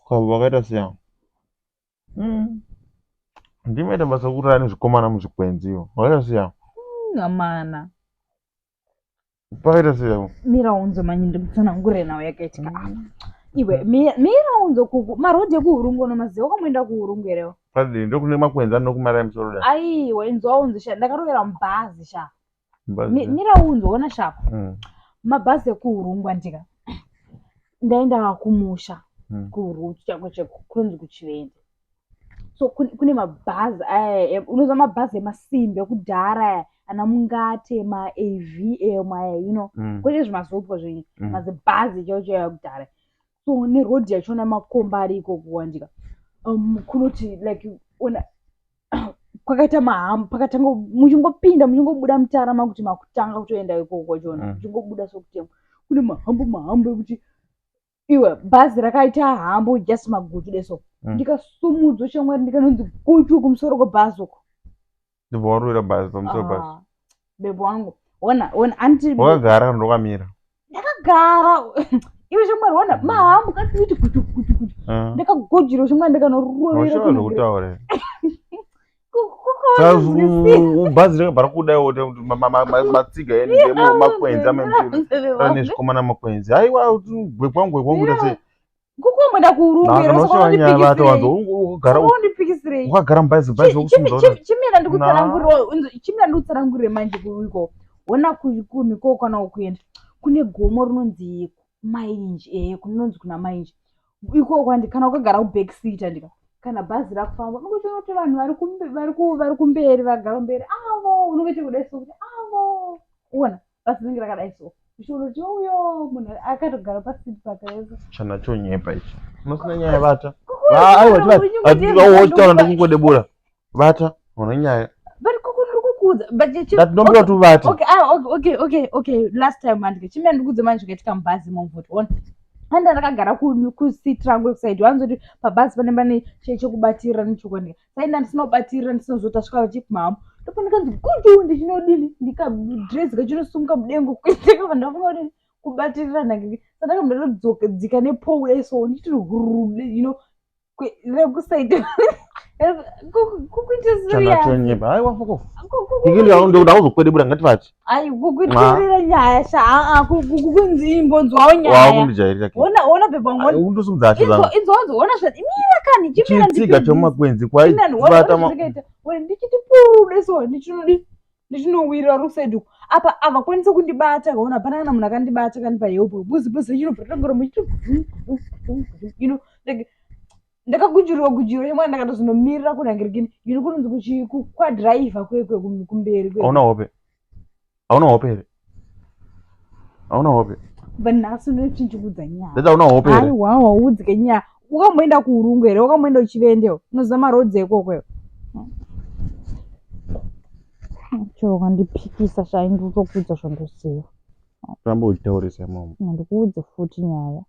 Kwa wakaita siya. Ndimaita basa kurara nezvikomana muzvikwenziyo. Wakaita siya. Ngamana. Pakaita siya. Mira unzo manyi ndikutsanangure nawo yakaitika. Iwe mira unzo marodhi ekuhurungu nomaziva wakamboenda kuhurungu rewo. Padi ndokune makwenzi anokumara musoro da. Aiwa inzwa unzo sha ndakarovera mubhazi sha. Mira unzo ona sha. Mabhazi ekuhurungu andika. Ndaenda kumusha. Kuhurungu changu chekunzi kuchivende. So kune mabhazi unoza mabhazi emasimbi ekudhara ana mungate ma-AV kwete zvimazopo zvenyu mazibhazi chaiwo yakudhara. So nerodhi yachona makomba ari ikoko wandika kunoti like ona kwakaita mahambu pakatanga muchingopinda muchingobuda mutara makuti makutanga kutoenda ikoko chona muchingobuda sokutemwa kune mahambu ekuti iwe bhazi rakaita hambu just maguchu deso ndikasumudzwa shamwari ndikanonzi guchu kumusoro kwebhazi uko ndibva warwira bhazi pamusoro bhazi bebo wangu ona anti wakagara kana ndokamira ndakagara iwe shamwari ona mahambu katiti guchu ndakagojera shamwari ndikanorovera kutaura bhazi rakabhara kudaiwo matsiga emakwenzi amene zvikomana makwenzi aiwa gwekwangu kuita sei kukomwenda kuhurungwe wakagara mubhazi chimira ndikutsanangurire manje kuiko ona kumiko kana ukuenda kune gomo rinonzi mainji kunonzi kuna mainji ikoko kana ukagara kubackseat andika kana bhazi rakufamba unongotoona kuti vanhu vari kumberi vagara mberi avo unongoita kudai so kuti avo ona bhazi rinenge rakadai so uchiona kuti uyo munhu akatogara pasiti pakareso chana chonyepa ichi unosina nyaya vata aiwataura ndikungodebura vata una nyaya ndombuda tu vati okay last time mandike chimira ndikudze manje chikaitika mubhazi momvoti ona anda ndakagara kusiti rangu ekusaidi wanzoti pabhazi pane chekubatirira nechokwandika sainda ndisinobatirira ndisinozotasvika vachipi mahambo ndopa ndikanzi guchu ndichinodini ndikadhirezi kachinosumuka mudengo kuiteka vandafunga kuti kubatirira nangiri sandakamba ndodzika nepole so nditi huru rekusaidi kukuita serious aiwa fuko ndauzokwedebura ngati vati ai kukuitirira nyaya sha kukunzi imbonzwawo nyaya wakundijairira ona beba ngoni undosumudza achizanga inzonzo ona zvati mira kani chimira nditsiga chomakwenzi kwaivata ndichiti pude so ndichinowirira rusaidi uko apa avakwanisa kundibata kaona panana munhu akandibata kandipa yepo buzi chinobva tangora muchiti like ndakagujiriwa chemwana ndakatozonomirira kunangirikini kunonzi kwadhiraivha kwekwe kumberi auna hope here auna hope vanhasi nochinchikudza nyaya ndati auna hope here aiwa udzike nyaya wakamboenda kuhurungu here wakamboenda uchivendewo unoziva marodzi ekokweyo chero kandipikisa shaindotokudza zvandosiva ramba uchitaurisa imomo ndikuudze futi nyaya